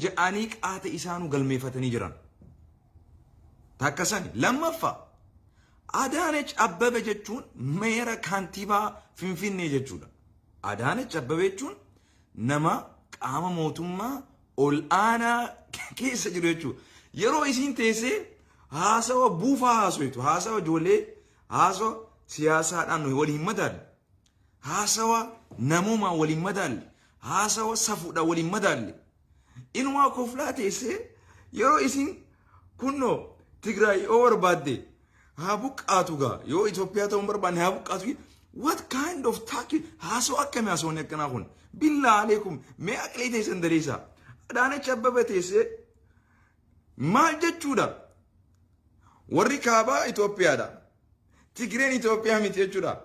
ja'anii qaata isaanu galmeeffatanii jiran. Takkasani lammaffaa Adaanech Abbabee jechuun meera kaantibaa Finfinnee jechuudha. Adaanech Abbabee jechuun nama qaama mootummaa ol aanaa keessa jiru jechuudha. Yeroo isiin teessee haasawa buufaa haasoitu, haasawa ijoollee, haasawa siyaasaadhaan waliin madaalle, haasawa namummaa waliin madaalle, haasawa safuudhaan waliin madaalle. Inumaa koflaa teessee yeroo isiin kunnoo Tigraay yoo barbaadde haa buqqaatu gaa yoo Itoophiyaa ta'uu barbaanne haa buqqaatu. What kind of talk haasawa akkamii haasawni akkanaa kun? Billaa aleekum mee aqlee teessan dareessaa. Adaanech Abbabee teessee maal jechuudha? Warri kaabaa Itoophiyaadha. Tigreen Itoophiyaa miti jechuudha.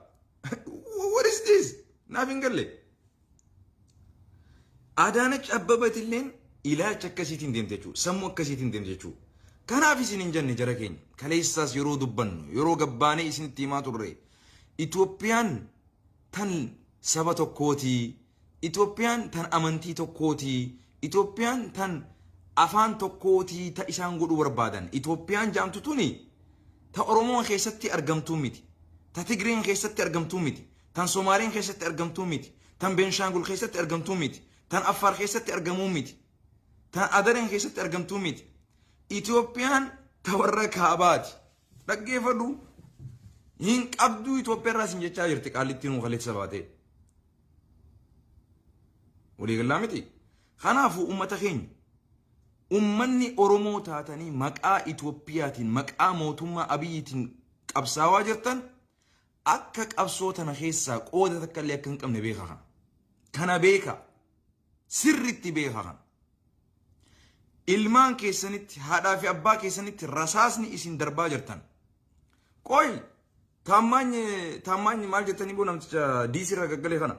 What is this? Naaf hin galle. Adaanech Abbabee illeen ilaalcha akkasiitiin deemte jechuudha. Sammuu akkasiitiin deemte jechuudha. Kanaaf isin hin jenne jara keenya. Kaleessaas yeroo dubbannu yeroo gabbaanee isinitti himaa turre. Itoophiyaan tan saba tokkooti. Itoophiyaan tan amantii tokkooti. Itoophiyaan tan afaan tokkooti ta isaan godhuu barbaadan. Itoophiyaan jaamtu tuni ta Oromoon keessatti argamtuu miti. Ta Tigreen keessatti argamtuu miti. Tan Somaaliin keessatti argamtuu miti. Tan Beenshaangul keessatti argamtuu miti. Tan Affaar keessatti argamuu miti. Tan Adareen keessatti argamtuu miti. Itoophiyaan ta warra kaabaati. Dhaggeeffadhu. Hin qabduu Itoophiyaa irraa isin jechaa jirti qaallittiin nu kaleessa baatee. Walii galaa miti. Kanaafuu uummata keenya ummanni Oromoo taatanii maqaa Itoophiyaatiin maqaa mootummaa Abiyyiitiin qabsaawaa jirtan akka qabsoo tana keessaa qooda takka illee akka hin qabne beekaa kana. Kana beekaa. Sirriitti beekaa kana. Ilmaan keessanitti haadhaa fi abbaa keessanitti rasaasni isin darbaa jirtan. Qoy taammaanyi maal jettanii boo namticha diisirra gaggalee kana.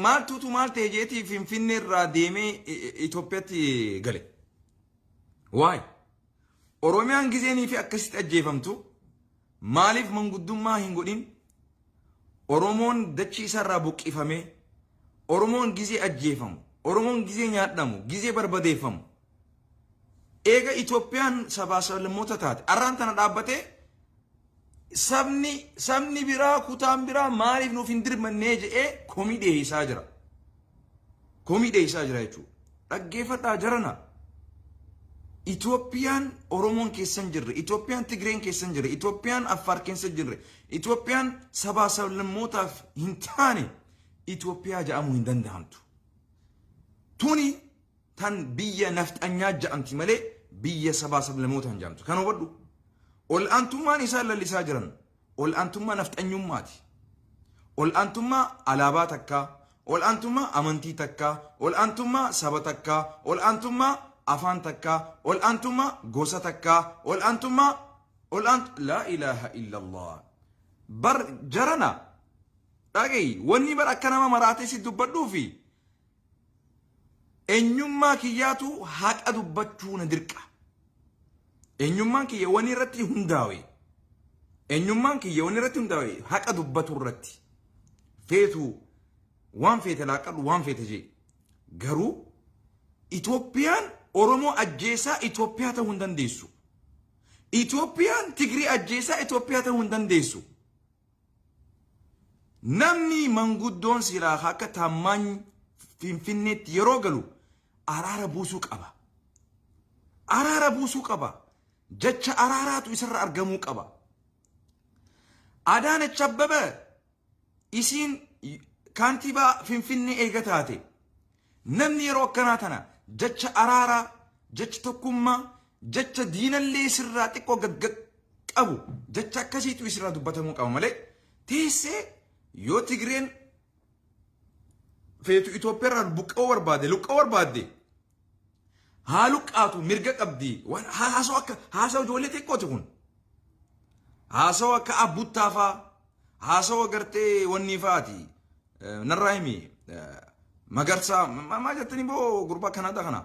Maaltuutu maal ta'e jeetii Finfinnee irraa deemee Itoophiyaatti gale. Waay Oromiyaan gizeenii fi akkasitti ajjeefamtu maaliif manguddummaa hin godhin? Oromoon dachii isaarraa buqqifamee Oromoon gizee ajjeefamu, Oromoon gizee nyaadhamu, gizee barbadeeffamu. Eega Itoophiyaan sabaa sablammoota taate arraan tana dhaabbatee sabni biraa kutaan biraa maaliif nuuf hin dirmannee jedhee komii dhiyeessaa jira. Komii dhiyeessaa jira jechuudha. Dhaggeeffadhaa jarana. Itoophiyaan Oromoon keessan jirre, Itoophiyaan Tigreen keessan jirre, Itoophiyaan Affaar keessan jirre, Itoophiyaan sabaa sablammootaaf hin taane Itoophiyaa jedhamuu hin danda'amtu. Tuni tan biyya nafxanyaa jedhamti malee biyya sabaa sablammoota hin jedhamtu. Kana hubadhu. Ol aantummaan isaan lallisaa jiran ol aantummaa nafxanyummaati. Ol aantummaa alaabaa takkaa, ol aantummaa amantii takkaa, ol aantummaa saba takkaa, ol aantummaa afaan takkaa, ol aantummaa gosa takkaa, ol aantummaa la ilaha illallah. Bar jarana dhagayi wanni bar akka nama maraatee si dubbadhuu fi eenyummaa kiyyaatu haqa dubbachuu na dirqa. Eenyummaan kiyya wani irratti hundaawe. Eenyummaan kiyya wani irratti hundaawe haqa dubbatu irratti. Feetu waan feete laaqadhu waan feete jee. Garuu Itoophiyaan Oromoo ajjeesaa Itoophiyaa ta'uu hin dandeessu. Itoophiyaan Tigrii ajjeesaa Itoophiyaa ta'uu hin dandeessu. Namni manguddoon silaa akka taammaanyi Finfinneetti yeroo galu araara buusuu qaba. Araara buusuu qaba. Jecha araaraatu isarra argamuu qaba. Adaanech Abbabee isiin kaantibaa Finfinnee eega taate namni yeroo akkanaa tana jecha araaraa, jecha tokkummaa, jecha diinallee sirraa xiqqoo gaggag qabu jecha akkasiitu isirraa dubbatamuu qaba malee teessee yoo Tigreen feetu Itoophiyaa irraa buqqa'uu barbaade, luqqa'uu barbaadde Haluqaatu mirga qabdi. Haasawa ijoollee xiqqooti kun. Haasawa akka abbuuttaa faa. Haasawa gartee wanni faati. Narraa himi. Magarsaa. Maa jettanii boo gurbaa Kanaadaa kana.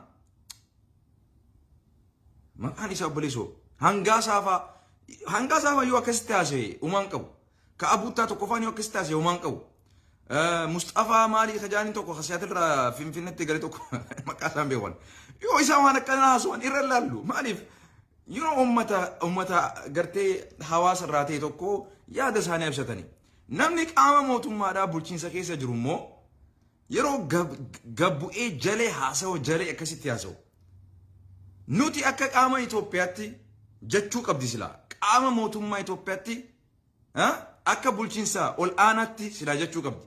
Maqaan isaa obboleessoo. Hangaasaa faa. Hangaasaa faa yoo akkasitti haasa'e uumaan qabu. Ka abbuuttaa tokko faan yoo akkasitti haasa'e uumaan qabu. Mustafa Mali khajani tokko khasiyatirra finfinnetti gari tokko maqaasaan beekan yoo isa waan akkana haasawwan irra laallu maaliif ummata gartee hawaasa irraa ta'e tokko yaada isaanii ibsatanii namni qaama mootummaadhaa bulchiinsa keessa jiru immoo yeroo gabbu'ee jalee haasawu jalee akkasitti haasawu nuti akka qaama Itoophiyaatti jechuu qabdi silaa qaama mootummaa Itoophiyaatti akka bulchiinsa ol aanaatti silaa jechuu qabdi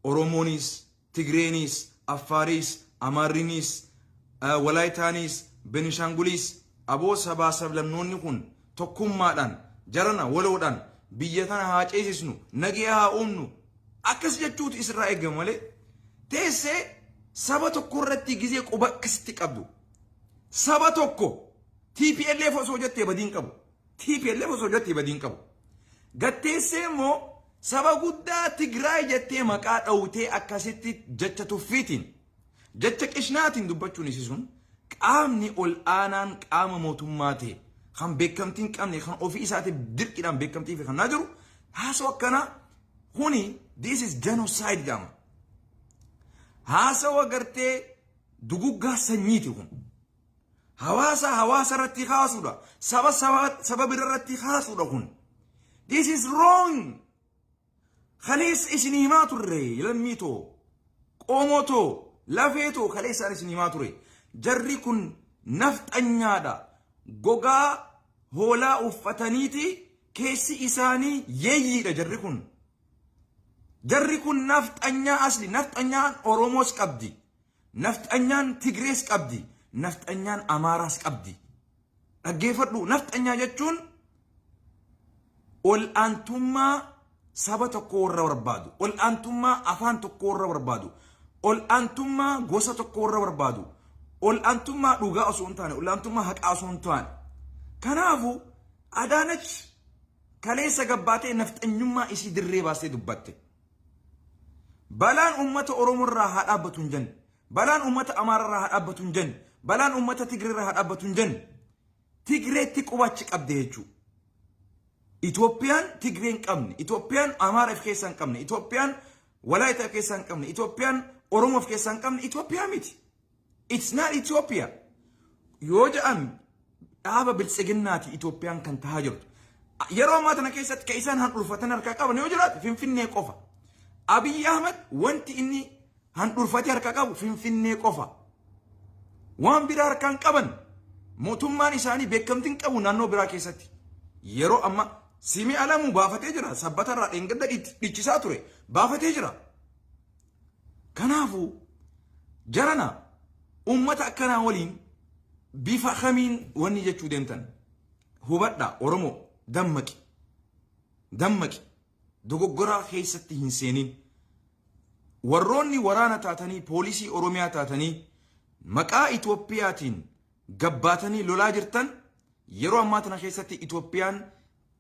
Oromoonis Tigreenis Affaaris Amaarinis Walaayitaanis Benishangulis aboo sabaa sablamnoonni kun tokkummaadhaan jarana waloodhaan biyya tana haa ceesisnu nagaa haa uumnu akkas jechuutu isirraa eegama malee teessee saba tokko irratti gizee quba akkasitti qabdu saba tokko TPLF osoo jettee badiin qabu TPLF osoo jettee badiin qabu gatteessee immoo saba guddaa Tigraay jettee maqaa dhawutee akkasitti jecha tuffiitiin jecha qishnaatiin dubbachuun isisun qaamni ol aanaan qaama mootummaa ta'e kan beekamtiin qabne kan ofii isaatiif dirqiidhaan beekamtii fi kan naa jiru haasoo akkana kuni this is genocide jedhama haasawaa gartee duguggaa sanyiiti kun hawaasa irratti haasuudha saba bira irratti haasuudha kun this is wrong khalees isinii himaa turre lammiitoo qoomootoo lafeetoo khalees isaan isinii himaa ture jarri kun nafxanyaadha gogaa hoolaa uffataniiti keessi isaanii yeeyyiidha jarri kun nafxanyaa asli nafxanyaan Oromoos qabdi nafxanyaan Tigrees qabdi nafxanyaan Amaaraas qabdi dhaggeeffadhu nafxanyaa jechuun ol aantummaa saba tokko warra barbaadu ol aantummaa afaan tokko warra barbaadu ol aantummaa gosa tokko warra barbaadu ol aantummaa dhugaa osoo hin taane ol aantummaa haqaa osoo hin taane kanaafu Adaanach kaleessa gabbaatee nafxanyummaa isii dirree baastee dubbatte balaan ummata Oromoo irraa haa dhaabbatu hin jenne balaan ummata Amaara irraa haa dhaabbatu hin jenne balaan ummata Tigree irraa haa dhaabbatu hin jenne Tigreetti qubachi qabde jechuudha Itoophiyaan Tigreen qabne Itoophiyaan Amaara of keessaa hin qabne Itoophiyaan Walaayita of keessaa hin qabne Itoophiyaan Oromoo of keessaa hin qabne Itoophiyaa miti it's not Ethiopia yoo jedhan dhaaba biltsiginnaati Itoophiyaan kan tahaa jirtu yeroo ammaa tana keessatti ka isaan handhurfatan harkaa qaban yoo jiraatu Finfinnee qofa Abiy Ahmed wanti inni handhurfatee harkaa qabu Finfinnee qofa waan biraa harkaan qaban mootummaan isaanii beekamtiin qabu naannoo biraa keessatti yeroo amma Simi Alamuu baafatee jira sabbata irraa dheengadda dhichisaa ture baafatee jira kanaafu jarana ummata akkanaa waliin bifa kamiin wanni jechuu deemtan hubadha Oromoo dammaqi dogoggoraa keessatti hin seenin warroonni waraana taatanii poolisii Oromiyaa taatanii maqaa Itoophiyaatiin gabbaatanii lolaa jirtan yeroo ammaa tana keessatti Itoophiyaan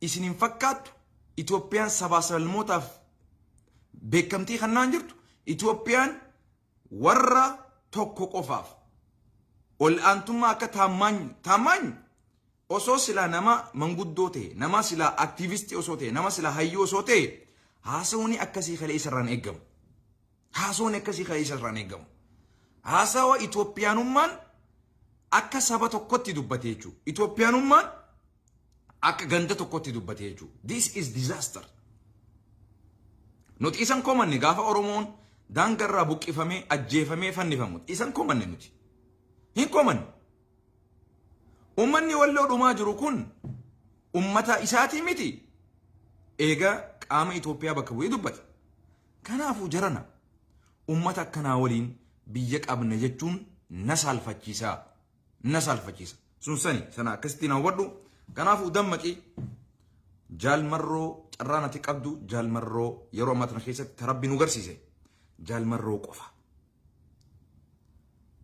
isiniin fakkaattu Itoophiyaan sabaa sablammootaaf beekamtii kannaan jirtu Itoophiyaan warra tokko qofaaf ol aantummaa akka taamaany osoo silaa nama manguddoo ta'e nama silaa aktiivistii osoo ta'e nama silaa hayyuu osoo ta'e haasawni akkasii kalee isarraan eeggamu haasawa Itoophiyaanummaan akka saba tokkotti dubbate jechuudha Itoophiyaanummaan akka ganda tokkotti dubbate jechuudha this is disaster nuti isan komanne gaafa Oromoon daangarraa buqqifamee ajjeefamee fannifamu isan komanne nuti hin komanne ummanni walloo dhumaa jiru kun ummata isaatii miti eega qaama Itoophiyaa bakka bu'ee dubbata kanaafuu jarana ummata akkanaa waliin biyya qabna jechuun na saalfachiisa sun sana akkasitti na hubadhu kanaafuu dammaqi jaalmarroo carraan ati qabdu jaalmarroo yeroo ammaa tana keessatti rabbi nu garsiise jaalmarroo qofa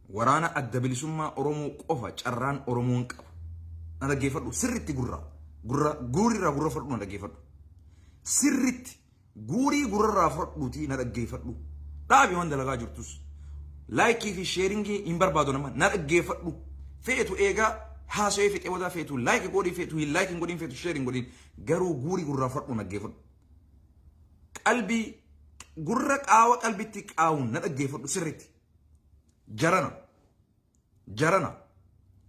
waraana adda bilisummaa Oromoo qofa carraan Oromoon qabu na dhaggeeffadhu sirritti guurirraa gurra fudhu na dhaggeeffadhu sirritti guurii gurrarraa fudhuutii na dhaggeeffadhu dhaabi waan dalagaa jirtus laayikii fi sheeringii hin barbaadu nama na dhaggeeffadhu feetu eegaa haasawee fixee wadaa feetu laayikii godhii feetu hin laayikiin godhiin feetu sheeriin godhiin garuu guurii gurraa fudhu na dhaggeeffadhu qalbii gurra qaawa qalbitti qaawun na dhaggeeffadhu sirriitti. Jarana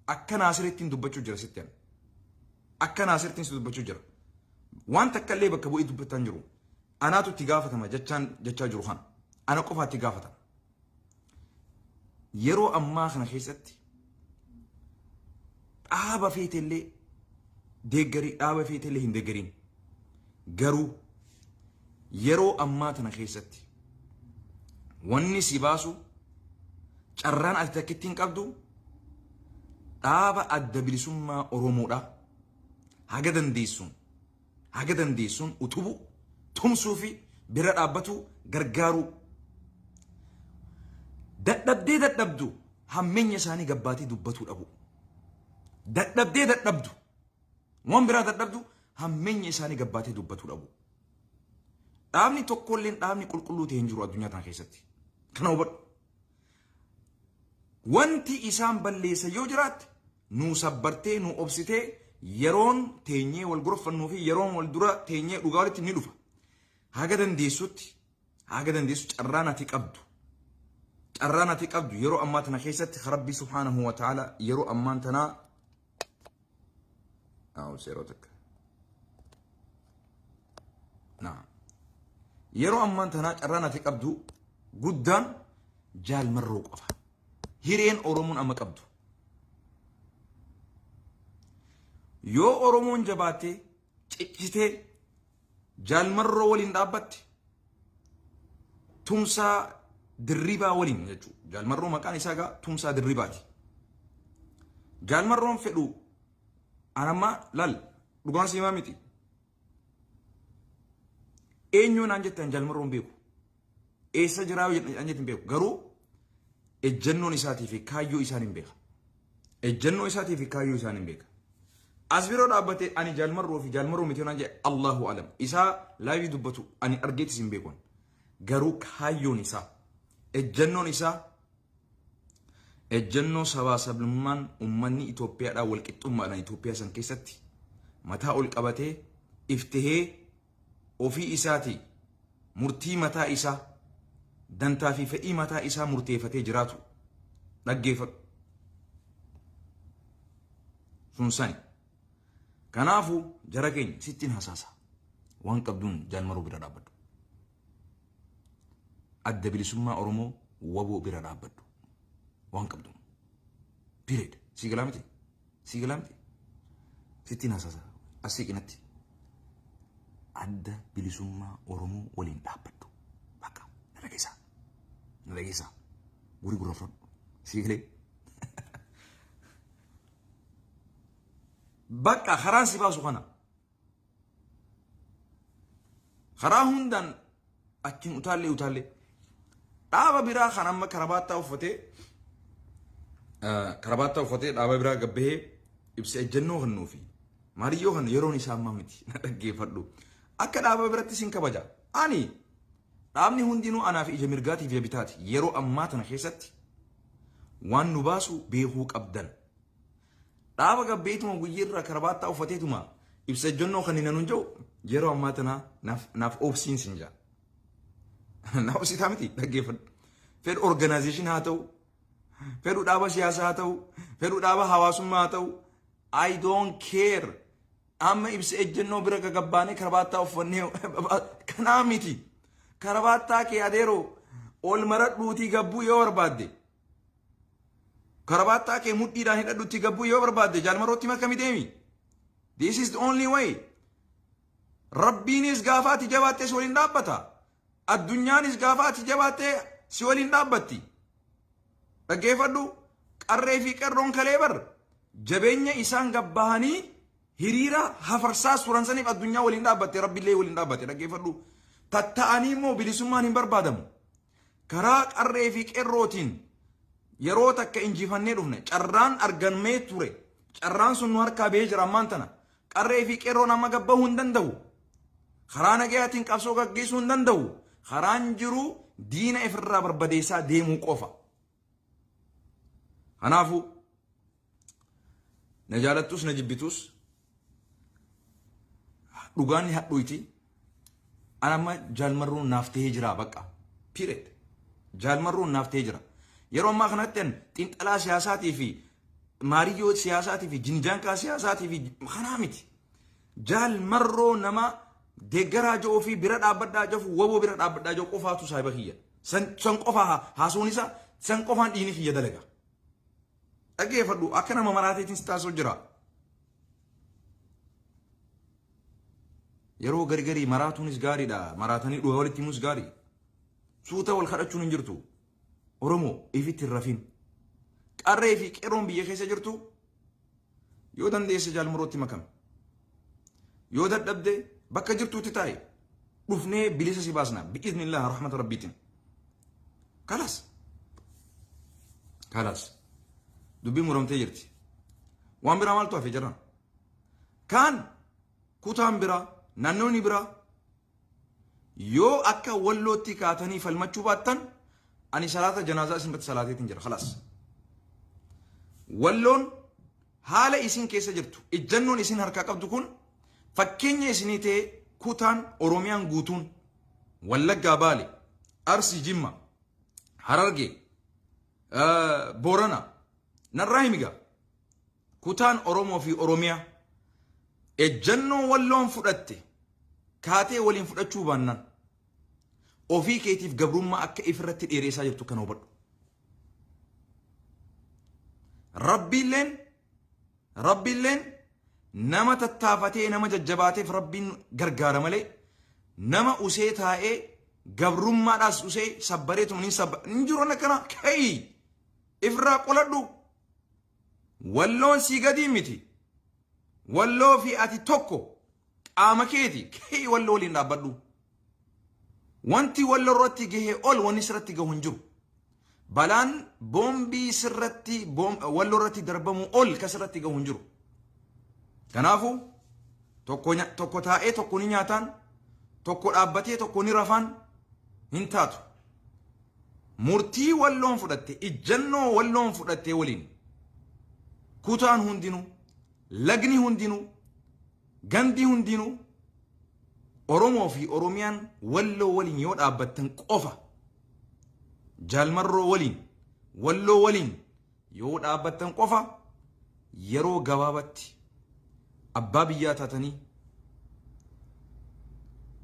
akka naasiriittiin dubbachuu jira sitti ana. Akka naasiriittiin si dubbachuu jira. Waan takka illee bakka bu'ee dubbataan jiru. Anaatu itti gaafatama jechaa jiru kana. Ana qofaa itti gaafatama. Yeroo ammaa kana keessatti dhaaba feetellee deeggarii dhaaba feetellee hin deeggariin. Garuu yeroo ammaa tana keessatti wanni si baasu carraan ati takkittiin qabdu dhaaba adda bilisummaa Oromoodha. Haga dandeessuun utubu tumsuu fi bira dhaabbatu gargaaru. Dadhabdu hammeenya isaanii gabbaatee dubbatuu dhabu. Dadhabdu waan biraa dadhabdu hammeenya isaanii gabbaatee dubbatuu dhabu. Dhaabni tokkolleen dhaabni qulqulluu ta'e hin jiru addunyaa tana keessatti. Kana hubadhu. Wanti isaan balleessa yoo jiraatte nuu sabbartee nuu obsitee yeroon teenyee wal gorfannuu fi yeroon wal dura teenyee dhugaa walitti ni dhufa. Haga dandeessu carraan ati qabdu. Carraan ati qabdu yeroo ammaa tana keessatti Rabbi subhaanahu wa ta'ala yeroo ammaan tanaa yeroo ammaan tanaa carraan ati qabdu guddaan jaalmarroo qofa. Hireen Oromoon amma qabdu. Yoo Oromoon jabaattee ciccitee jaalmarroo waliin dhaabbatte tumsaa dirribaa waliin jechuudha. Jaalmarroo maqaan isaa gaa tumsaa dirribaati. Jaalmarroon fedhu anammaa lal dhugaan siimaa miti. Eenyuun aan jettan jaalmarroon beeku. Eessa jiraa aan jettin beeku. Garuu ejjennoon isaatii fi kaayyoo isaan hin beeka. Ejjennoo isaatii fi kaayyoo isaan hin beeka. As biroo dhaabbatee ani jaalmarroo fi jaalmarroo miti naan jedhe Allahu alam. Isaa laayivii dubbatu ani argeetis hin beekun. Garuu kaayyoon isaa ejjennoon isaa ejjennoo sabaa sablammaan ummanni Itoophiyaadhaa wal qixxummaadhaan Itoophiyaa san keessatti mataa ol qabatee iftihee ofii isaatii murtii mataa isaa dantaa fi fedhii mataa isaa murteeffatee jiraatu dhaggeeffadhu. Sunsani. Kanaafuu jara keenya sittiin hasaasa waan qabduun jaalmarroo bira dhaabbadhu. Adda bilisummaa Oromoo waboo bira dhaabbadhu. Waan qabduun. Period. Siigalaa miti. Sittiin hasaasa asii qinatti. Adda bilisummaa Oromoo waliin dhaabbadhu. Bakka na dhageessaa. Guri gurrafadhu. Siigalee. Bakka karaan si baasu kana. Karaa hundaan achiin utaallee. Dhaaba biraa kan amma karabaattaa uffatee dhaaba biraa gabbahee ibsa ejjennoo kennuu fi maaliyyoo kan yeroon isaa ammaa miti na dhaggeeffadhu. Akka dhaaba biratti sin kabaja. Ani dhaabni hundinuu anaa fi ija mirgaatiif ija bitaati. Yeroo ammaa tana keessatti waan nu baasu beekuu qabdan. Dhaaba gabbeetuma guyyeerraa karabaattaa uffateetuma ibsa ejjennoo kan hin jiru yeroo ammaa tana naaf obsiin sin jaa. Naaf obsitaa miti dhaggeeffadhu. Fedhu organization haa ta'u, fedhu dhaaba siyaasaa haa ta'u, fedhu dhaaba hawaasummaa haa ta'u, I don't care. Amma ibsa ejjennoo bira gagabbaanee karabaattaa uffannee kanaa miti. Karabaattaa kee adeeroo ol maradhuutii gabbuu yoo barbaadde. Karabaattaa kee mudhiidhaan hidhadhuutii gabbuu yoo barbaadde jaalmarrootti makami deemi. This is the only way. Rabbiinis gaafaati jabaattee si waliin dhaabbata. Addunyaanis gaafaati jabaattee si waliin dhaabbatti. Dhaggeeffadhu qarree fi qeerroon kalee bar jabeenya isaan gabbahanii hiriira hafarsaa suran saniif addunyaa waliin dhaabbatte rabbillee waliin dhaabbatte dhaggeeffadhu. Tatta'anii immoo bilisummaan hin barbaadamu. Karaa qarree fi qeerrootiin yeroo takka injifannee dhufne carraan argamee ture. Carraan sun nu harkaa bahee jira ammaan tana. Qarree fi qeerroon amma gabbahuu hin danda'u. Karaa nagayaatiin qabsoo gaggeessuu hin danda'u. Karaan jiru diina ifirraa barbadeessaa deemuu qofa. Kanaafuu na jaalattus na jibbitus dhugaan hadhuuti Anamma jaalmarruun naaftee jira bakka. Period. Jaalmarruun naaftee jira. Yeroo ammaa kanatti xiinxalaa siyaasaatii fi maariyyoo siyaasaatii fi jinjaankaa siyaasaatii fi kanaa miti. Jaalmarroo nama deeggaraa jiru fi bira dhaabbadhaa jiru waboo bira dhaabbadhaa jiru qofaatu saayiba kiyya. San qofaa haasuun isaa san qofaan dhiini kiyya dalaga. Dhaggeeffadhu akka nama maraateetiin taasisuu jira. Yeroo gargarii maraatuunis gaariidha. Maraatanii dhugaa walitti himuus gaarii. Suuta wal kadhachuun hin jirtu. Oromoo ifitti hin rafin. Qarree fi qeerroon biyya keessa jirtu yoo dandeesse jaalmarrootti makame. Yoo dadhabde bakka jirtuutti taa'e dhufnee bilisa si baasna bi'iznillah rahmata rabbiitiin. Kalas. Dubbii muramtee jirti. Waan biraa maaltu hafe jiran? Kaan kutaan biraa naannoonni biraa yoo akka wallootti kaatanii falmachuu baattan ani salaata janaazaa isin salaateetiin jira. Kalas. Walloon haala isin keessa jirtu ijjannoon isin harkaa qabdu kun fakkeenya isinii ta'e kutaan Oromiyaan guutuun Wallaggaa Baale, Arsii Jimma, Hararge, Boorana, narraa himiga kutaan Oromoo fi Oromiyaa ejjannoo walloon fudhatte kaatee waliin fudhachuu baannan ofii keetiif gabrummaa akka ifirratti dheeressaa jirtu kan hubadhu. Rabbiilleen nama tattaafatee nama jajjabaateef rabbiin gargaara malee nama usee taa'ee gabrummaadhaas usee sabbareetu hin jiru akkana kai ifirraa qoladhu. Walloon sii gadii miti. Walloo fi ati tokko qaama keeti kai walloo waliin dhaabbadhu. Wanti walloo irratti gahee ol wanni sirratti gahu hin jiru. Balaan boombii sirratti walloo irratti darbamu ol kasirratti gahu hin jiru. Kanaafuu tokko taa'ee tokko ni nyaataan tokko dhaabbatee tokko ni rafaan hin taatu. Murtii walloon fudhatte ijjannoo walloon fudhatte waliin kutaan hundinuu lagni hundinuu gandi hundinuu Oromoo fi Oromiyaan walloo waliin yoo dhaabbattan qofa jaalmarroo waliin walloo waliin yoo dhaabbattan qofa yeroo gabaabatti abbaa biyyaa taatanii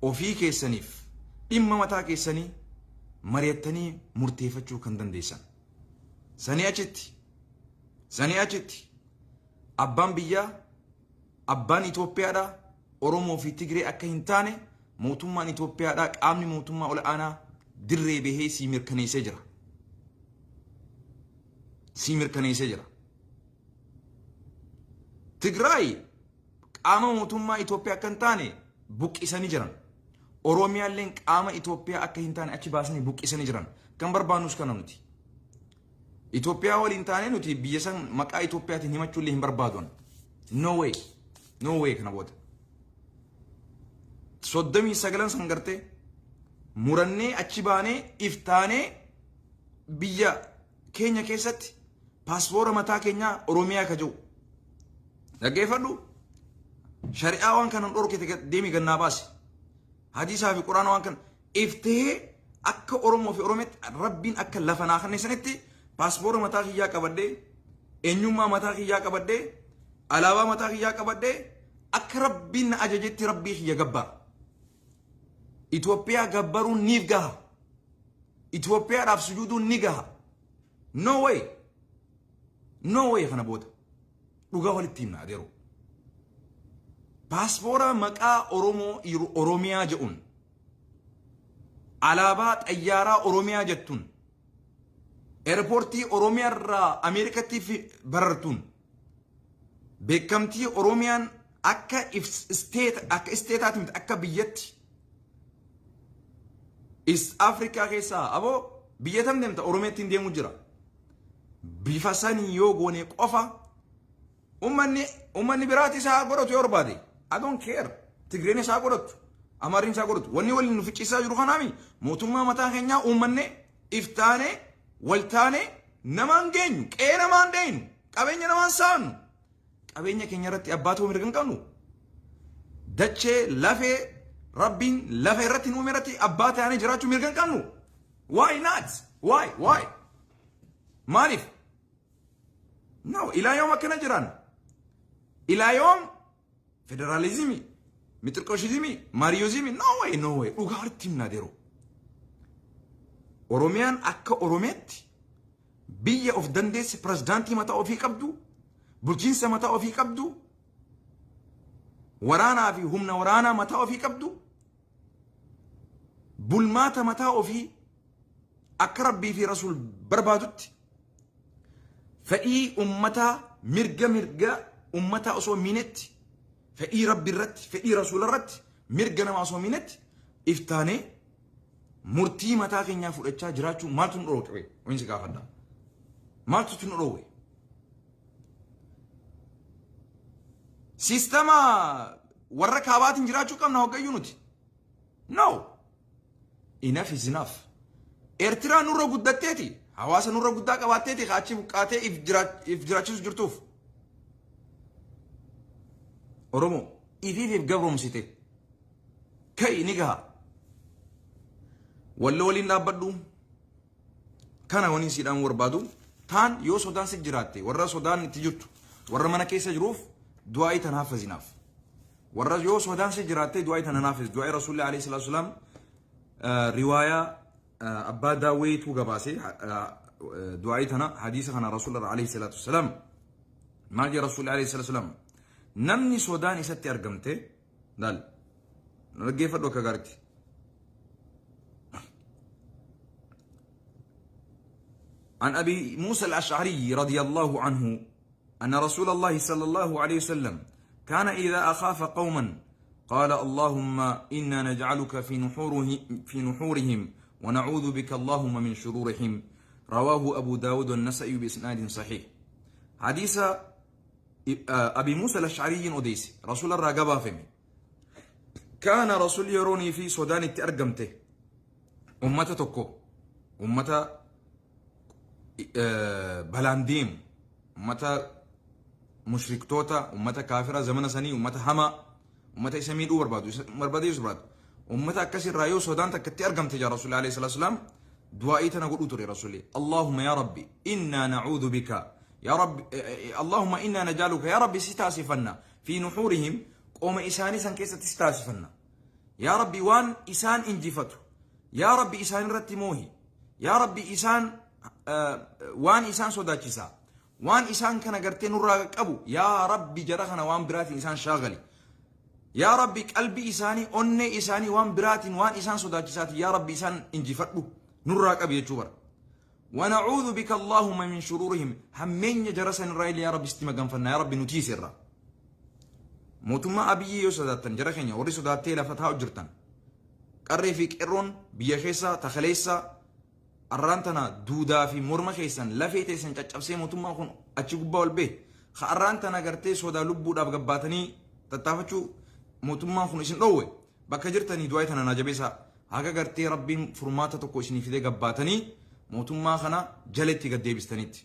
ofii keessaniif dhimma mataa keessanii mari'attanii murteeffachuu kan dandeessan. Sanii achitti abbaan biyyaa abbaan Itoophiyaadhaa Oromoo fi Tigree akka hin taane mootummaan Itoophiyaadhaa qaamni mootummaa ol aanaa dirree bahee sii mirkaneessee jira. Tigraay qaama mootummaa Itoophiyaa akka hin taane buqqisanii jiran. Oromiyaalleen qaama Itoophiyaa akka hin taane achi baasanii buqqisanii jiran. Kan barbaannus kana nuti. Itoophiyaa waliin taane nuti biyya san maqaa Itoophiyaatiin himachuullee hin barbaadon. No way kana booda. 39 san gartee murannee achi baanee iftaanee biyya keenya keessatti paaspoora mataa keenyaa Oromiyaa ka jiru. Dhaggeeffadhu. Shari'aa waan kanan dhorkite deemi gannaa baase. Hadiisaa fi Quraana waan kan iftee akka Oromoo fi Oromeetti Rabbiin akka lafa naa kanneessanitti paaspoora mataa kiyyaa qabadhee eenyummaa mataa kiyyaa qabadhee alaabaa mataa kiyyaa qabadhee akka Rabbiin na ajajetti Rabbii kiyya gabbara. Itoophiyaa gabbaruun niif gaha. Itoophiyaadhaaf sujuuduun ni gaha. No way kana booda. Dhugaa walitti himna adeeroo. Paaspoora maqaa Oromiyaa jedhuun alaabaa xayyaaraa Oromiyaa jettuun eerpoortii Oromiyaa irraa Ameerikatti barartuun beekamtii Oromiyaan akka isteetaati miti akka biyyatti East Afrikaa keessaa aboo biyya tam deemta Oromiyaatti deemu jira. Bifa sanii yoo goone qofa ummanni biraati isaa godhatu yoo barbaade. I don't care. Tigreen isaa godhatu. Amaariin isaa godhatu. Wanni waliin nu ficciisaa jiru kanaami mootummaa mataa keenyaa uummanne iftaane waltaane namaan geenyu qe'ee namaan deenu qabeenya namaan saanu qabeenya keenya irratti abbaa ta'uu mirga hin qabnu. Dachee lafee rabbiin lafa irratti nu umirratti abbaa ta'anii jiraachuu mirga hin qabnu. Why not? Why? Maaliif? No, ilaa yoom akkana jiran? Ilaa yoom federalizimii, mitirqoshizimii, maariyoozimii? No way. Dhugaatti himna deero. Oromiyaan akka Oromeetti biyya of dandeesse pirezidaantii mataa ofii qabdu, bulchiinsa mataa ofii qabdu, waraanaa fi humna waraanaa mataa ofii qabdu, bulmaata mataa ofii akka rabbii fi rasuul barbaadutti fedhii ummataa mirga ummataa osoo miinetti fedhii rabbi irratti fedhii rasuula irratti mirga namaa osoo miinetti iftaanee murtii mataa keenyaa fudhachaa jiraachuu maaltu nu dhoowwe? Wansi gaafadha. Maaltu nu dhoowwe? Sistema warra kaabaatiin jiraachuu qabna hoggayyuu nuti. No. Enough is enough. Eertiraa nurra guddatteeti. Hawaasa nurra guddaa qabaatteeti. Achi buqqaatee if jiraachisu jirtuuf. Oromoo ifiif gabroomsite. Kai ni gaha. Wallo waliin dhaabbadhu. Kana waniin siidhaan barbaadu. Taan yoo sodaan si jiraatte warra sodaan itti jirtu warra mana keessa jiruuf du'aa tan hafazinaaf. Warra yoo sodaan si jiraatte du'aa tan hanaafis du'aa Rasuulli alayhi salaatu wassalaam riwaayaa abbaa daawwituu gabaase du'aa tana hadiisa kana Rasuulli alayhi salaatu wassalaam maal jedha Rasuulli alayhi salaatu wassalaam namni sodaan isatti argamte dal dhaggeeffadhu akka gaariitti. عن أبي موسى الأشعري رضي الله عنه أن رسول الله صلى الله عليه وسلم كان إذا أخاف قوما قال اللهم إنا نجعلك في نحورهم ونعوذ بك اللهم من شرورهم رواه أبو داود والنسائي بإسناد صحيح. حديث أبي موسى الأشعري أديس رسول الرقبة فمي كان رسول يروني في سودان التأرقمته أمة تكو أمة بلانديم أمة مشركتوتا أمة كافرة زمن سني أمة هما أمة إسمين أو بربادو يسبراد أمة كسر رايو سودان تكتي أرقم تجا رسول الله عليه الصلاة والسلام دعائي نقول أوتري رسولي اللهم يا ربي إنا نعوذ بك يا رب اللهم إنا نجعلك يا ربي ستاسفنا في نحورهم قوم إساني سنكيسة تستاسفنا يا ربي وان إسان إنجفتو يا ربي إسان رتموهي يا ربي إسان وان إسان صداكسا وان إسان كان قرتين الراقق أبو يا ربي جرخنا وان برات إسان شاغلي يا ربي قلبي إساني أني إساني وان برات وان إسان صداكسات يا ربي إسان إنجفتو نراك أبي يجوبر ونعوذ بك اللهم من شرورهم همين جرسن الرأي يا ربي استمقام فنا يا ربي نتيس الرأ موتما أبي يوسداتن جرخين وري صداتي لفتها أجرتن قرر فيك إرون بيخيسا تخليسا أرانتنا دودا في مرمى خيسان لفيتي سن تشابسي موتما أخون أتشقبا والبيه خأرانتنا قرتي سودا لبو داب قباتني تتافتشو موتما أخون إسن روي بكا جرتني دوايتنا ناجبيسا هاگا قرتي ربين فرماتا تكو إسني فيدي قباتني موتما خنا جلتي قد ديبستنيت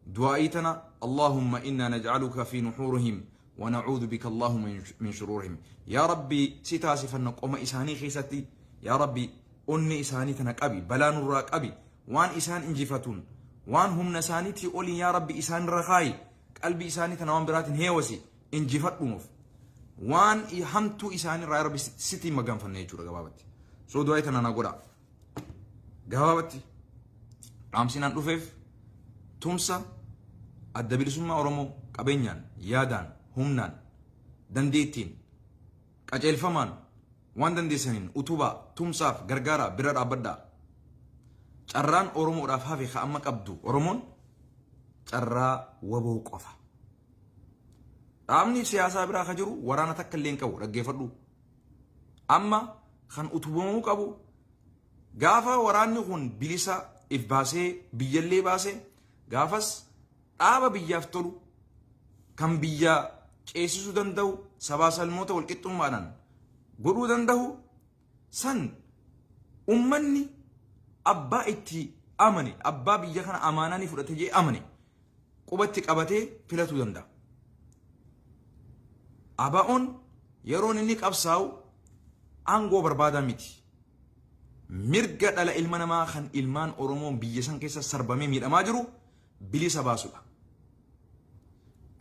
دعائتنا اللهم إنا نجعلك في نحورهم ونعوذ بك اللهم من شرورهم يا ربي ستاسف النقوم إساني خيستي يا ربي أني إساني تنقبي بلا نراك أبي وان إسان إنجفتون وان هم نسانيتي أولي يا ربي إسان رخاي قلبي إساني تنوان برات هيوسي إنجفت أموف وان همتو إساني رأي ربي ستي مقام فنيجو رقبابتي سو دعائتنا نقول قبابتي Raamsinaan dhufeef tumsa adda bilisummaa Oromoo qabeenyaan yaadaan humnaan dandeettiin qajeelfamaan waan dandeessaniin utubaa tumsaaf gargaaraa bira dhaabbadhaa carraan Oromoodhaaf hafe amma qabdu Oromoon carraa waboo qofa dhaabni siyaasaa biraa ka jiru waraana takka illee hin qabu dhaggeeffadhu amma kan utubamuu qabu gaafa waraanni kun bilisa if baasee biyyallee baasee gaafas dhaaba biyyaaf tolu kan biyya ceesisuu danda'u sabaa salmoota walqixxummaadhaan godhuu danda'u san ummanni abbaa itti amane abbaa biyya kana amaananii fudhate jee amane qubatti qabatee filatuu danda'a. Abaa'oon yeroon inni qabsaa'u aangoo barbaadaa miti. Mirga dhala ilma namaa kan ilmaan Oromoo biyya san keessa sarbamee miidhamaa jiru bilisa baasudha.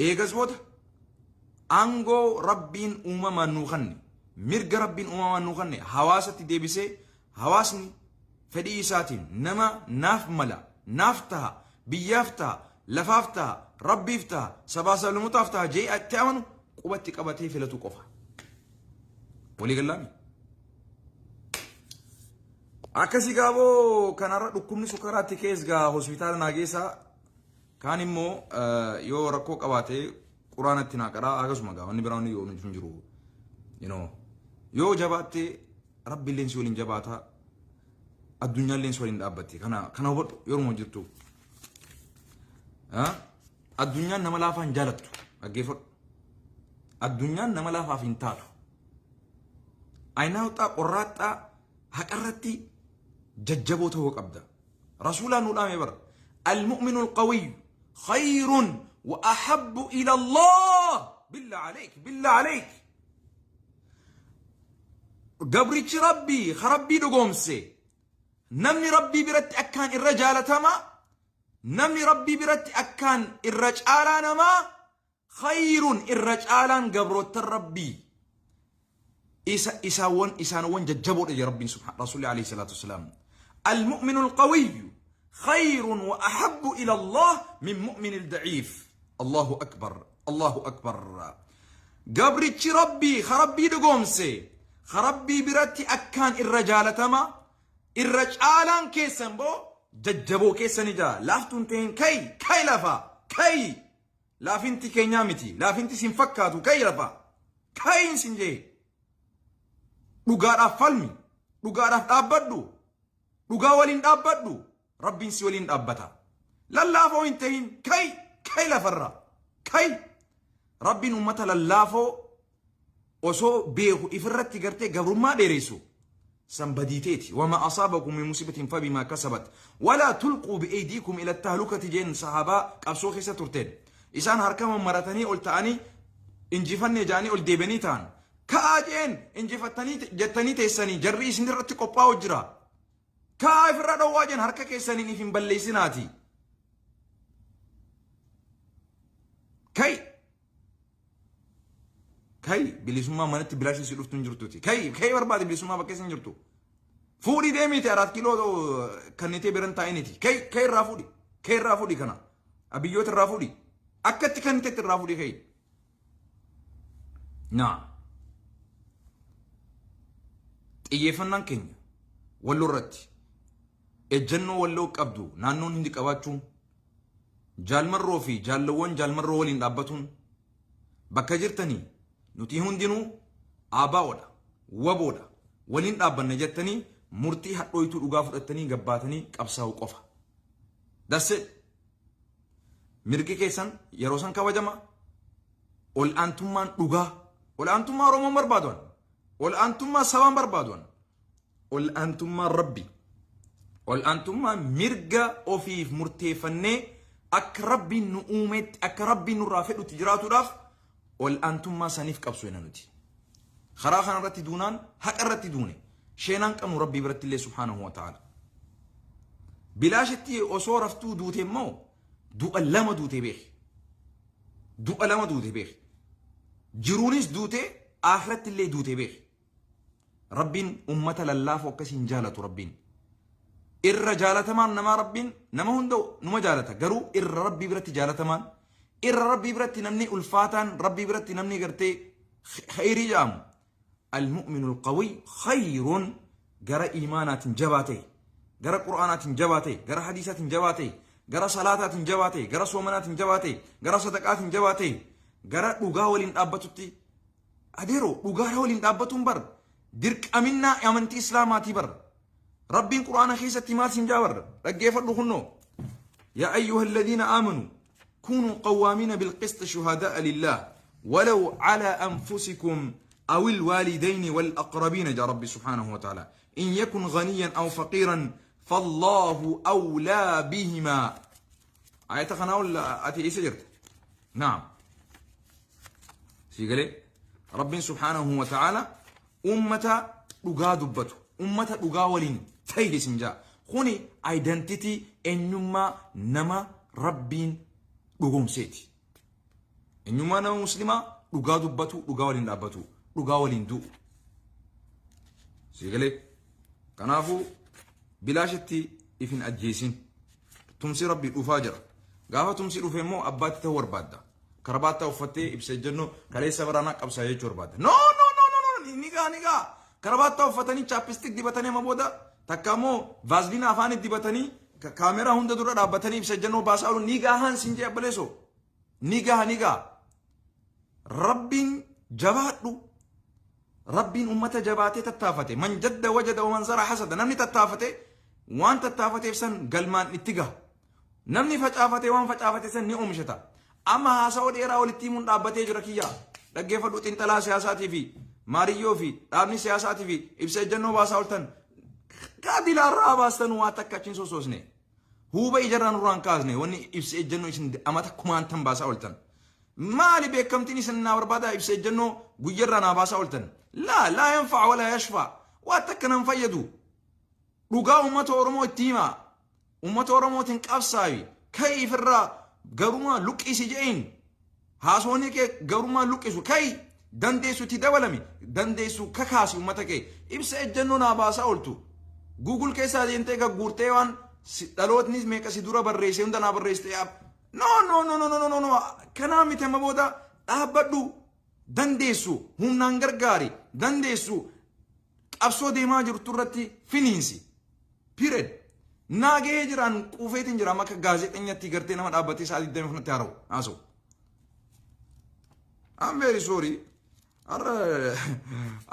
Eegas booda aangoo rabbiin uumamaan nuu kanne mirga rabbiin uumamaan nuu kanne hawaasatti deebisee hawaasni fedhii isaatiin nama naaf mala naaf taha biyyaaf taha lafaaf taha rabbiif taha sabaa sablammootaaf taha jee itti amanu qubatti qabatee filatu qofa. Walii gallaami. Akkasii gaaboo kanarra dhukkubni sukaraatti kees gaa hospitaala naageessaa kaan immoo yoo rakkoo qabaatee quraanatti naa qaraa akkasuma gaa wanni biraan yoo hin jiru. Yoo jabaattee rabbi illeen si waliin jabaataa addunyaa illeen si waliin dhaabbatte kana hubadhu yeroo jirtu. Addunyaan nama laafaa hin jaalattu dhaggeeffadhu. Addunyaan nama laafaaf hin taatu. Aynaa huxxaa qorraattaa haqarratti jajjaboo ta'uu qabda. Rasuulaan nu dhaame bara. Al-mu'minu al-qawiyyu khayrun wa ahabbu ila Allah. Billah alayk, billah alayk. Gabrichi rabbii kharabbii dhugoomse. Namni rabbii biratti akkaan irra jaalatama. Namni rabbii biratti akkaan irra caalaa namaa. Khayrun irra caalaan gabroota rabbii. إسان ججبوا يا ربي سبحانه رسول عليه الصلاة والسلام. المؤمن القوي خير وأحب إلى الله من مؤمن الضعيف. الله أكبر الله أكبر. قبرتش ربي خربي دقومسي خربي برتي أكان الرجال تما الرجالان كيسن بو ججبوا كيسن جا لافتون تين كي لفا كي لافنتي كي نامتي لافنتي سنفكاتو كي لفا كي سنجي dhugaadhaaf falmi dhugaadhaaf dhaabbadhu dhugaa waliin dhaabbadhu rabbiin si waliin dhaabbata lallaafoo hin tahin kay lafarra kay rabbiin ummata lallaafoo osoo beeku ifirratti gartee gabrummaa dheeressu sanbadiiteeti wama asaabakum min musibatin fabimaa kasabat walaa tulquu biaydiikum ila tahlukati jeen sahaabaa qabsoo keessa turteen isaan harka mammaratanii ol ta'anii injifannee jaanii ol deebanii ta'an كاجين انجي جتني تيساني جري سن رتي قباو جرا كاي فرا واجن هركا كيساني ني فين بليسناتي كاي بليسما منت بلاشي سيلوفتون جرتوتي كاي بربادي بليسما بكيسن جرتو فودي ديمي تي 4 كيلو كنيتي برنتا اينيتي كاي رافودي كنا ابيوت رافودي اكت كنتي رافودي كاي نعم xiyyeeffannaan keenya walloo irratti ejjennoo walloo qabdu naannoon hindi qabaachuun jaalmarroo fi jaallawwan jaalmarroo waliin dhaabbatuun bakka jirtanii nuti hundinuu aabaa'oodha waboodha waliin dhaabbanna jettanii murtii hadhooytuu dhugaa fudhattanii gabbaatanii qabsaa'uu qofa. Dasse mirgi keessan yeroo san kabajama ol aantummaan dhugaa ol aantummaa Oromoon barbaadan ol aantummaa sabaan barbaadan ol aantummaa rabbi ol aantummaa mirga ofiif murteeffannee akka rabbiin nu uumetti akka rabbiin nurraa fedhutti jiraatuudhaaf ol aantummaa saniif qabsoofna nuti. Karaa kanarratti duunaan haqa irratti duune sheenaan qabnu rabbii biratti illee subhaanahu wa ta'ala. Bilaashitti osoo raftuu duute immoo du'a lama duute beeki. Du'a lama duute beeki. Jiruunis duute akhiratti illee duute beeki. Rabbiin ummata lallaafoo akkasiin jaalatu rabbiin. Irra jaalatamaan nama rabbiin nama hunda numa jaalata garuu irra rabbii biratti jaalatamaan irra rabbii biratti namni ulfaataan rabbii biratti namni gartee khayrii jaamu. المؤمن القوي خير جرى إيمانات جباته جرى قرآنات جباته جرى حديثات جباته جرى صلاتات جباته جرى صومنات جباته جرى صدقات جباته جرى لغاولين أبتوتي أديرو لغاولين أبتون بر درك أمنا أمنتي إسلاماتي بر ربي القرآن خيسة تمات جاور رجيف الرخنو يا أيها الذين آمنوا كونوا قوامين بالقسط شهداء لله ولو على أنفسكم أو الوالدين والأقربين جاء ربي سبحانه وتعالى إن يكن غنيا أو فقيرا فالله أولى بهما آية خناول أتي إيه سجرت نعم سيقلي ربي سبحانه وتعالى أمة dhugaa dubbatu ummata dhugaa waliin ta'e sinjaa kuni identity eenyummaa nama rabbiin dhugoomseeti eenyummaa nama muslimaa dhugaa dubbatu dhugaa waliin dhaabbatu dhugaa waliin du'u sigalee kanaafu bilaashatti ifin ajjeesin tumsi rabbii dhufaa jira gaafa tumsi dhufe immoo abbaatti ta'uu barbaadda karabaata uffattee ibsa ejjennoo kaleessa baraanaa qabsaa jechuu barbaadda no nigaa karabaata uffatanii chapstick dibatanii amma booda takka immoo vaazliina afaan dibatanii kaameraa hunda dura dhaabbatanii ibsa ejjennoo baasaa oolu nigaa haan sinjee abbaleesoo nigaa rabbiin jabaadhu rabbiin ummata jabaatee tattaafate man jadda wajada waman zara hasada namni tattaafate waan tattaafateef san galmaan itti gaha namni facaafate waan facaafate san ni oomishata amma haasa'oo dheeraa walitti himuun dhaabbatee jira kiyyaa dhaggeeffadhu xiinxalaa siyaasaatii fi maariyyoo fi dhaabni siyaasaatii fi ibsa ejjennoo baasaa ooltan kaadilaarraa baastan waa takka achiin sosoosne huuba ijarraan urraan kaasne wanni ibsa ejjennoo isin amata kumaantan baasaa ooltan maali beekamtiin isin naa barbaada ibsa ejjennoo guyyarraa naa baasaa ooltan laa yanfac walaa yashfac waa takka nan fayyadu dhugaa ummata oromoo itti himaa ummata oromootiin qabsaawi kayif irraa garuma luqqisi je'in haasoonni kee garuma luqqisu kay dandeessu itti dabalami dandeessu kakaasi ummata kee ibsa ejjennoo naa baasaa ooltu Google keessaa deemtee gagguurtee waan dhalootnis meeqa si dura barreessee hunda naa barreessitee no kanaa miti amma booda dhaabbadhu dandeessu humnaan gargaari dandeessu qabsoo deemaa jirtu irratti finiinsi period naagee jiraan quufeetiin jira maka gaazexenyatti gartee nama dhaabbatee isaa 20 funatti haara'u haasa'u I'm very sorry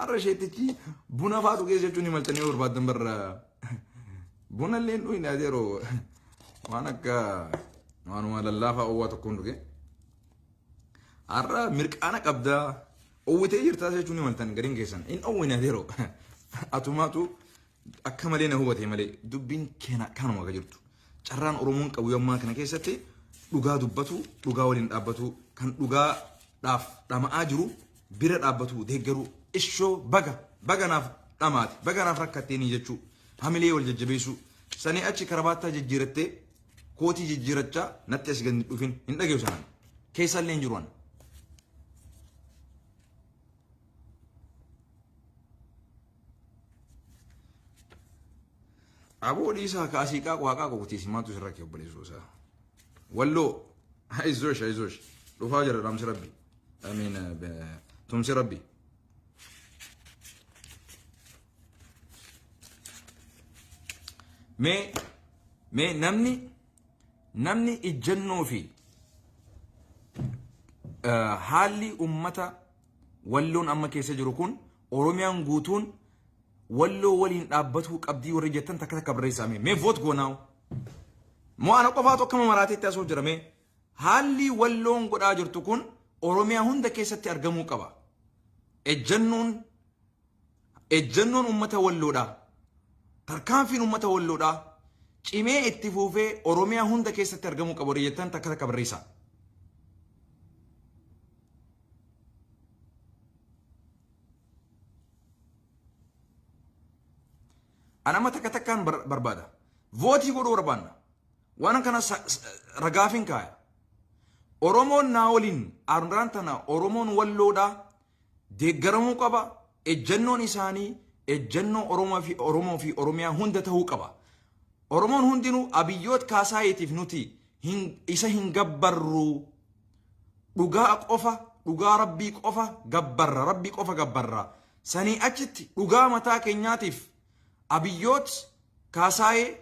arra sheetichi buna faa dhugee jechuun ni maltanii barbaadan barra buna illee dhuyi na adeeroo waan akka waanuma lallaafaa owwaa tokkoon dhuge arra mirqaana qabdaa owwitee jirtaa jechuun ni maltan gariin keessan in owwine adeeroo atumaatu akka malee na hubate malee dubbiin keena kanuma akka jirtu carraan oromoon qabu yommaa kana keessatti dhugaa dubbatu dhugaa waliin dhaabbatu kan dhugaa dhaaf dhama'aa jiru bira dhaabbatu deeggaru ishoo baganaaf dhamaati baganaaf rakkatteeni jechuu hamilee wal jajjabeessu sanii achi karabaattaa jijjiirattee kootii jijjiirachaa natti as gadi dhufin hin dhageessu sanan keessallee hin jiruan aboo dhiisaa kaasiiqaa waaqaa qoqotiisi maatu sirra kee obboleessuu isaa walloo aizosh dhufaa jira dhaamsi rabbi amiin tumsi rabbi mee namni ijjannoo fi haalli ummata walloon amma keessa jiru kun oromiyaan guutuun walloo waliin dhaabbatuu qabdii warri jettan takka barreessamee mee voot goonaaw moo ana qofaatu akkama maraateetti asoo jira mee haalli walloon godhaa jirtu kun oromiyaa hunda keessatti argamuu qaba ejjannoon ummata walloodha tarkaanfiin ummata walloodha cimee itti fuufee oromiyaa hunda keessatti argamuu qaba warri jettan takka barreessaa أنا ما تكتكان بربادة فوتي قولوا ربانا وأنا كنا رجافين كايا أورومون ناولين أرنرانتنا أورومون واللودا ديجرمو كبا الجنون إساني الجنون أورومو في أوروميا هندته كبا أورومون هندينو أبيوت كاسايتي فنوتي إسا هنجبرو رجاء قفا رجاء ربي قفا جبر ربي قفا جبر سني أجت رجاء متى كنياتيف أبيوت كاساي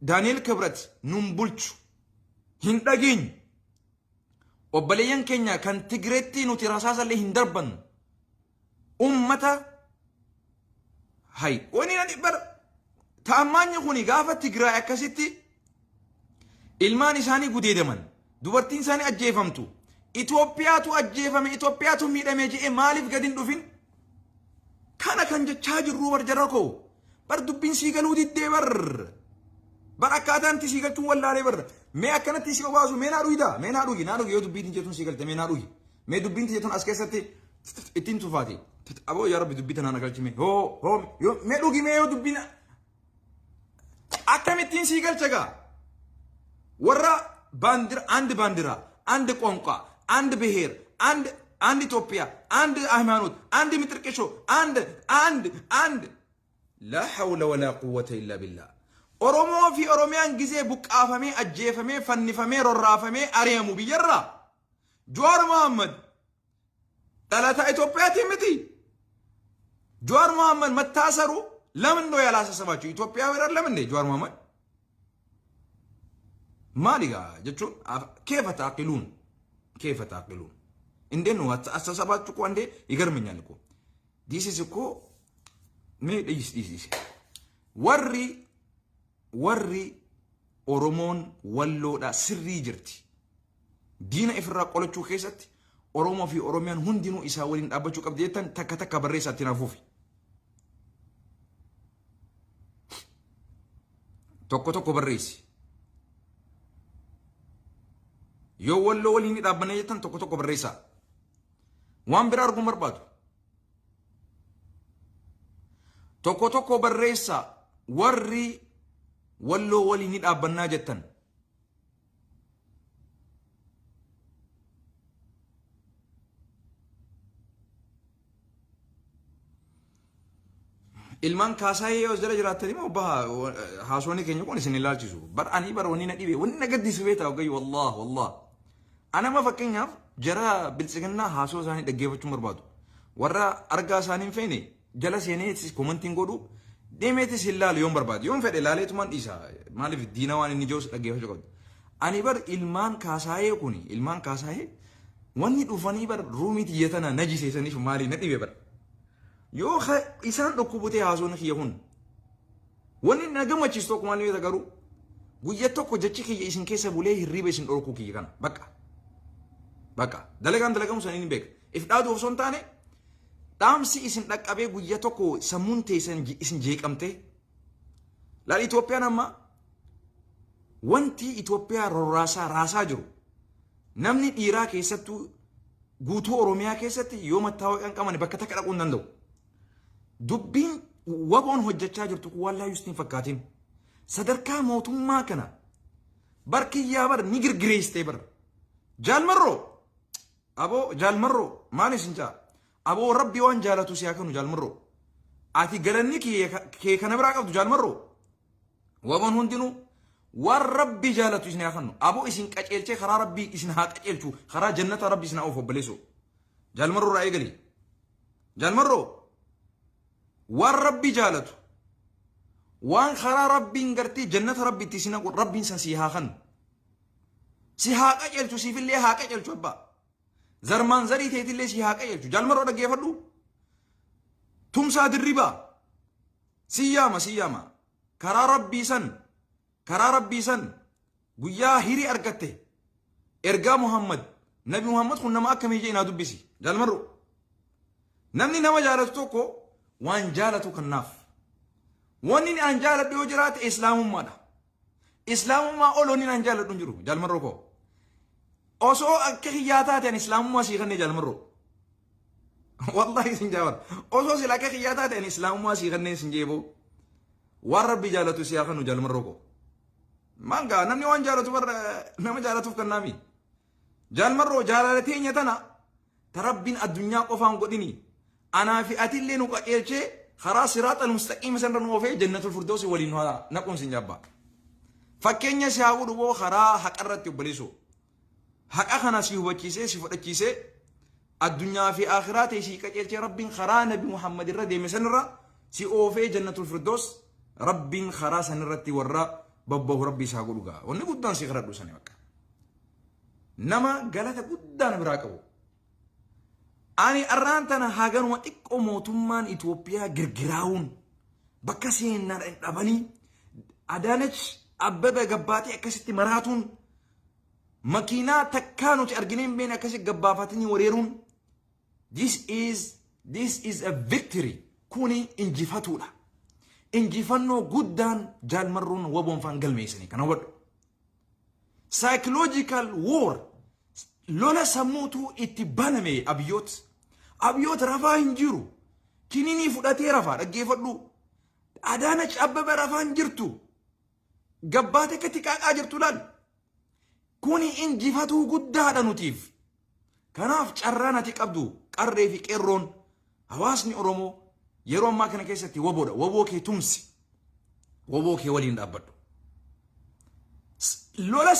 دانيال كبرت نمبلش هندقين وبليان كينيا كان تجريتي نتراساس اللي هندربن أمتا هاي وني نبر تأمان يخوني غافة تجرا أكاسيتي إلمان إساني قديد من دوبرتين ساني أجيفمتو إثيوبياتو أجيفم إثيوبياتو ميداميجي مالف قدين دوفين كان جتشاج الروبر جراكو بر دبين سيقلو دي ديبر بر أكادان تي سيقلتون ولا لبر مي أكنا تي سيقلو بازو مي ناروي دا مي ناروي يو دبين تيتون سيقلت مي ناروي مي دبين تيتون أسكيستي ittiin tufaati aboo yaa rabbi dubbii tanaan agalchime hoo yoo mee dhugime yoo dubbina akkamittiin sii galchagaa warra ባንዲራ አንድ ቋንቋ አንድ ብሔር አንድ ኢትዮጵያ አንድ ሃይማኖት አንድ ምጥርቅሾ አንድ لا حول ولا قوة إلا بالله ኦሮሞ ፊ ኦሮሚያን ጊዜ ቡቃፈሜ አጀፈሜ ፈንፈሜ ሮራፈሜ አሪያሙ ቢየራ ጆዋር መሐመድ ጠላታ ኢትዮጵያ ቲምቲ ጆዋር መሐመድ መታሰሩ ለምን ነው ያላሳሰባችሁ ኢትዮጵያዊ አይደለም እንዴ ጆዋር መሐመድ ማሊጋ ጀቹን كيف تعقلون እንደን ነው አስተሳሰባችሁ እኮ እንዴ ይገርመኛል እኮ ዲስ ኢዝ እኮ ዲስ ወሪ ኦሮሞን ወሎዳ ስሪ ጅርቲ ዲና ኢፍራ ቆለቹ ከሰት ኦሮሞ ፊ ኦሮሚያን ሁንዲኑ ኢሳ ወሊን ዳበቹ ቀብዴተን ተከተከ በሬሳ ትናፉፊ ቶኮ በሬሲ yoo wallo waliin dhaabbanee jettan tokko barreessaa waan biraa arguun barbaadu tokko barreessaa warri wallo waliin dhaabbannaa jettan ilmaan kaasaayee yoo jala jiraatanii moo baha haasawni keenya kun isin ilaalchisu bar ani bar wanni na dhibe wanni na gaddisiisu beektaa ogayi wallah أنا ما فكرني جرا بالسجننا حاسو ساني دقيقة شو مربادو ورا أرجع سانين فيني جلس يعني كومنتين قولو ديمت سيلا اليوم برباد يوم فد لالي تمان إيشا مالي في الدين واني نجوس دقيقة شو قد أنا بر إلمان كاساي كوني إلمان كاساي واني دوفاني بر رومي تيجتنا نجي سيسني شو مالي نتي بر يو خ إنسان ركوبته حاسو نخيهون واني نجم ما تشتوك مالي يتكرو ويجتو كجتشي كي إسن كيسة بوليه الريبة إسن أركو كي كان بقى دلقان سنين بيك إفدادو وصنتاني دامسي إسن لك أبي ويجتوكو سمونتي إسن جيك أمتي لا إثيوبيا نما وانتي إثيوبيا راسا جرو نمني إيرا كيستو غوتو أوروميا كيستي يوم التاوي أن كمان بكتك أقول نندو دبين وابون هجتشا جرتو والله يستين فكاتين صدركا موتون ما كنا بركي يا بر نيجر جريستي بر جال مرو ماني سنجا أبو ربي وان جالتو سياكنو جال مرو آتي قلني كي كان براك أبدو جال مرو وابون هندينو والربي جالتو إسن ياخنو أبو إسن كأجلتي خرا ربي إسن هاك أجلتو خرا جنة ربي إسن أوفو بليسو جال مرو رأي قلي جال مرو والربي جالتو وان خرا ربي نقرتي جنة ربي تسنا ربي إنسان سيهاخن سيهاك أجلتو سيف اللي هاك أجلتو أبا زرمان زري تيتي اللي سيهاك أجلتو جال مرو رقيا فردو تمسا دربا سياما كرا ربي سن قويا هيري أرقته إرقا محمد نبي محمد خلنا ما أكمي جينا دبسي جال مرو نمني نما جالتو توكو وان جالتو كناف وانين أن جالت بيوجرات إسلام ما أولوني أن جالت نجرو جال مرو كو أوسو كخياتات يعني إسلام ما سيغني جال مرو والله سنجاور أوسو سلا كخياتات يعني إسلام ما سيغني سنجيبو والربي جالتو سياخنو جال مرو كو مانغا نمني وان جالتو بر نما جالتو كنامي جال مرو جالتين يتنا تربين الدنيا قفان قديني أنا في أتلي نقا إلشي خلاص صراط المستقيم سنرن وفي جنة الفردوس ولينها نكون سنجابا فكينيا سياغو دو خرا حق الرت يبليسو حق أخنا سيهو بچيسي سيفتشيسي الدنيا في آخراتي سيكا إلشي رب خرا نبي محمد الردي مسنرا سي أوفي جنة الفردوس رب خرا سنرتي ورا ببه ربي ساغو دوغا وني قدان سيخرا دو سني وكا نما غلطة قدان براكبو أني أرانتنا هاجن واتيك موتومان إثيوبيا غرغراون بكاسين نار أباني أدانش أببة جباتي أكسيت مراتون ماكينة تكانو تأرجنين بين أكسيت جبافتني وريرون this is a victory كوني إنجفتولا إنجفنو قدان جال مرون وبون فانجل ميسني كنا ود psychological war لولا سموتو اتبانمي أبيوت Abiyoot rafaa hin jiru. Kininii fudhatee rafaa dhaggeeffadhu. Adaanach Abbabee rafaa hin jirtu. Gabbaatee akka xiqqaaqaa jirtu laal. Kuni injifatuu guddaadha nutiif. Kanaaf carraan ati qabdu qarree fi qeerroon hawaasni Oromoo yeroo ammaa kana keessatti woboodha. Woboo kee tumsi. Woboo kee waliin dhaabbadhu. Lola